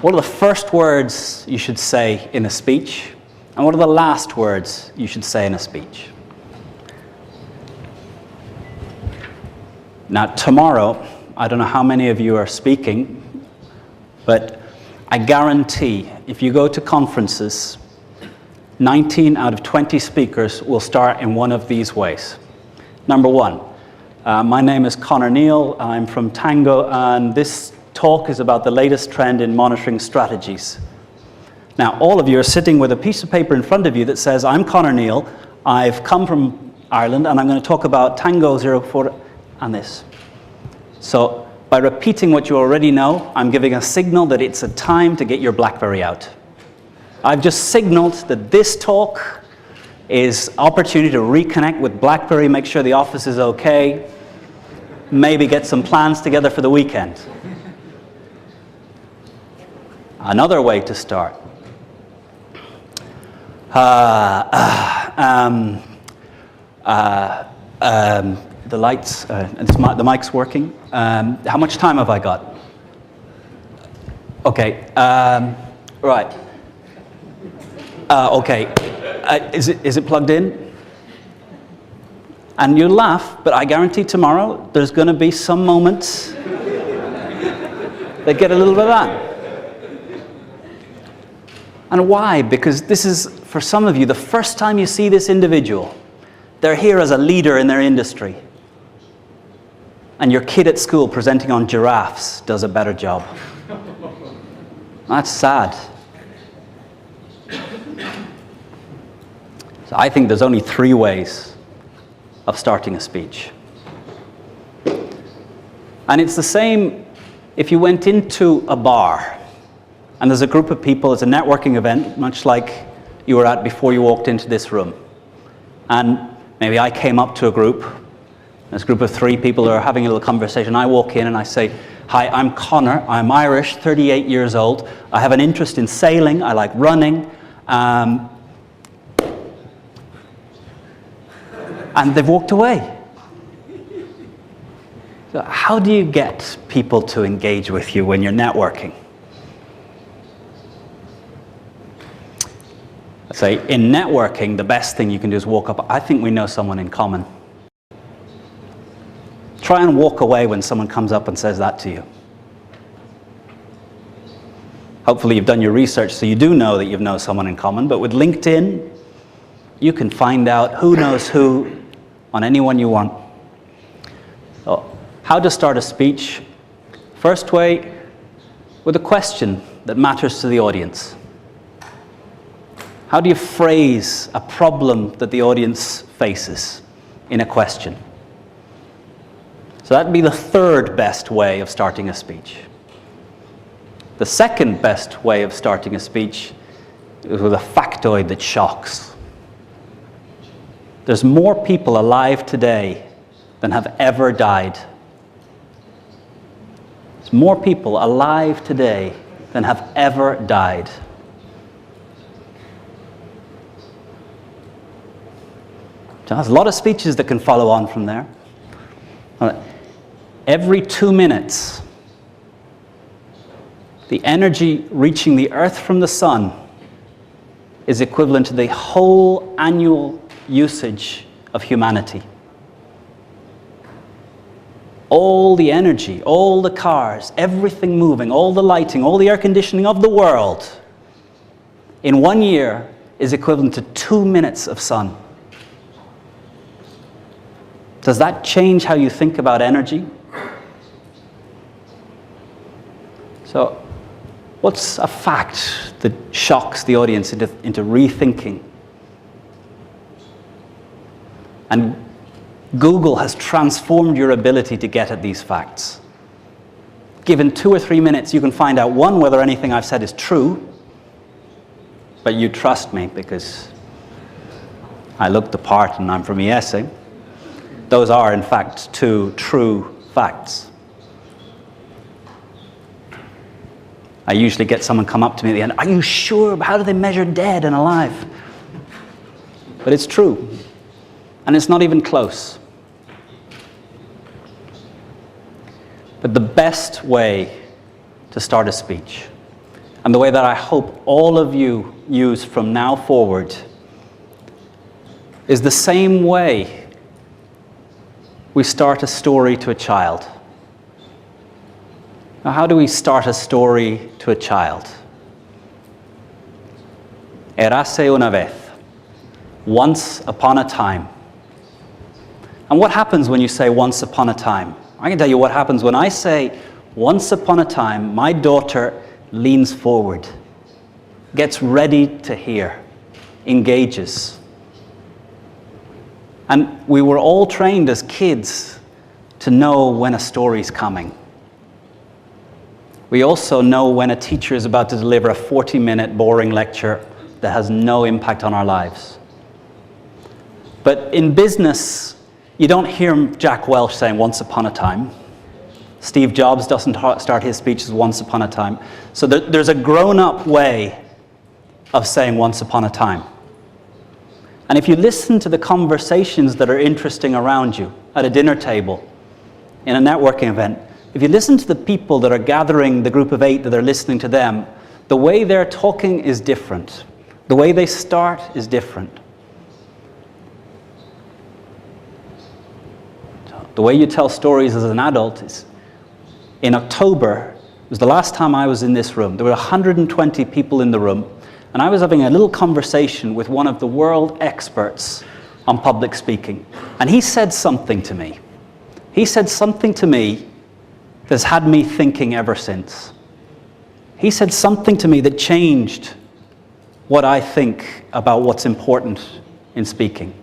What are the first words you should say in a speech? And what are the last words you should say in a speech? Now, tomorrow, I don't know how many of you are speaking, but I guarantee if you go to conferences, 19 out of 20 speakers will start in one of these ways. Number one, my name is Conor Neill. I'm from Tango, and this talk is about the latest trend in monitoring strategies. Now, all of you are sitting with a piece of paper in front of you that says, I'm Conor Neill, I've come from Ireland, and I'm going to talk about Tango 04 and this. So, by repeating what you already know, I'm giving a signal that it's a time to get your BlackBerry out. I've just signaled that this talk is opportunity to reconnect with BlackBerry, make sure the office is okay, maybe get some plans together for the weekend. Another way to start. The lights, the mic's working. How much time have I got? Okay, right. Okay, is it plugged in? And you laugh, but I guarantee tomorrow there's going to be some moments that get a little bit of that. And why? Because this is, for some of you, the first time you see this individual. They're here as a leader in their industry. And your kid at school presenting on giraffes does a better job. That's sad. So I think there's only 3 ways of starting a speech. And it's the same if you went into a bar and there's a group of people, it's a networking event, much like you were at before you walked into this room. And maybe I came up to a group, there's a group of 3 people who are having a little conversation. I walk in and I say, hi, I'm Conor, I'm Irish, 38 years old. I have an interest in sailing, I like running. And they've walked away. So how do you get people to engage with you when you're networking? I say, in networking, the best thing you can do is walk up. I think we know someone in common. Try and walk away when someone comes up and says that to you. Hopefully you've done your research so you do know that you know someone in common, but with LinkedIn, you can find out who knows who on anyone you want. So, how to start a speech? First way, with a question that matters to the audience. How do you phrase a problem that the audience faces in a question? So that'd be the 3rd best way of starting a speech. The 2nd best way of starting a speech is with a factoid that shocks. There's more people alive today than have ever died. There's more people alive today than have ever died. There's a lot of speeches that can follow on from there. Every 2 minutes, the energy reaching the Earth from the sun is equivalent to the whole annual usage of humanity. All the energy, all the cars, everything moving, all the lighting, all the air conditioning of the world in 1 year is equivalent to 2 minutes of sun. Does that change how you think about energy? So, what's a fact that shocks the audience into rethinking? And Google has transformed your ability to get at these facts. Given 2 or 3 minutes, you can find out, 1, whether anything I've said is true, but you trust me because I looked the part and I'm from ESA. Those are, in fact, 2 true facts. I usually get someone come up to me at the end, are you sure? How do they measure dead and alive? But it's true. And it's not even close. But the best way to start a speech, and the way that I hope all of you use from now forward is the same way we start a story to a child. Now, how do we start a story to a child? Érase una vez. Once upon a time. And what happens when you say once upon a time? I can tell you what happens when I say once upon a time. My daughter leans forward, gets ready to hear, engages. And we were all trained as kids to know when a story's coming. We also know when a teacher is about to deliver a 40-minute boring lecture that has no impact on our lives. But in business, you don't hear Jack Welch saying once upon a time. Steve Jobs doesn't start his speeches once upon a time. So there's a grown-up way of saying once upon a time. And if you listen to the conversations that are interesting around you at a dinner table, in a networking event, if you listen to the people that are gathering, the group of 8 that are listening to them, the way they're talking is different. The way they start is different. The way you tell stories as an adult is, in October, it was the last time I was in this room. There were 120 people in the room, and I was having a little conversation with one of the world experts on public speaking. And he said something to me. He said something to me that's had me thinking ever since. He said something to me that changed what I think about what's important in speaking.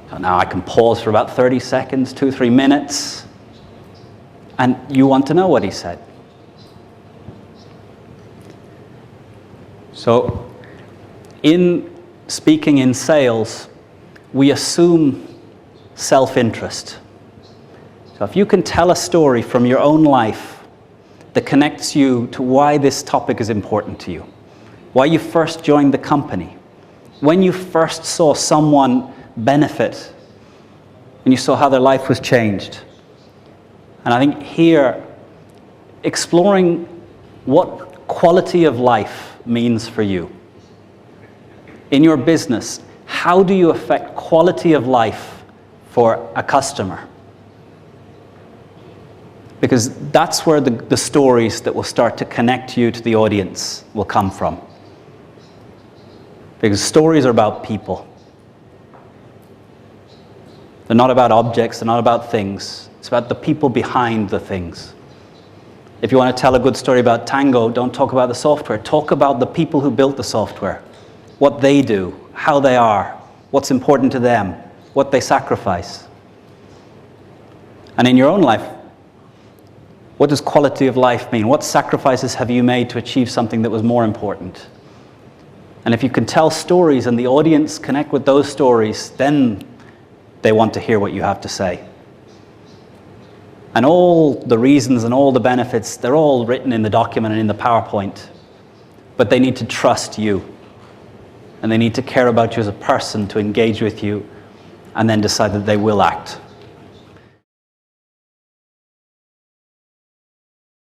So now I can pause for about 30 seconds, 2-3 minutes, and you want to know what he said. So, in speaking in sales, we assume self-interest. So if you can tell a story from your own life that connects you to why this topic is important to you, why you first joined the company, when you first saw someone benefit, and you saw how their life was changed. And I think here, exploring what quality of life means for you. In your business, how do you affect quality of life for a customer? Because that's where the stories that will start to connect you to the audience will come from. Because stories are about people. They're not about objects, they're not about things. It's about the people behind the things. If you want to tell a good story about Tango, don't talk about the software. Talk about the people who built the software, what they do, how they are, what's important to them, what they sacrifice. And in your own life, what does quality of life mean? What sacrifices have you made to achieve something that was more important? And if you can tell stories and the audience connect with those stories, then they want to hear what you have to say. And all the reasons and all the benefits, they're all written in the document and in the PowerPoint. But they need to trust you. And they need to care about you as a person to engage with you and then decide that they will act.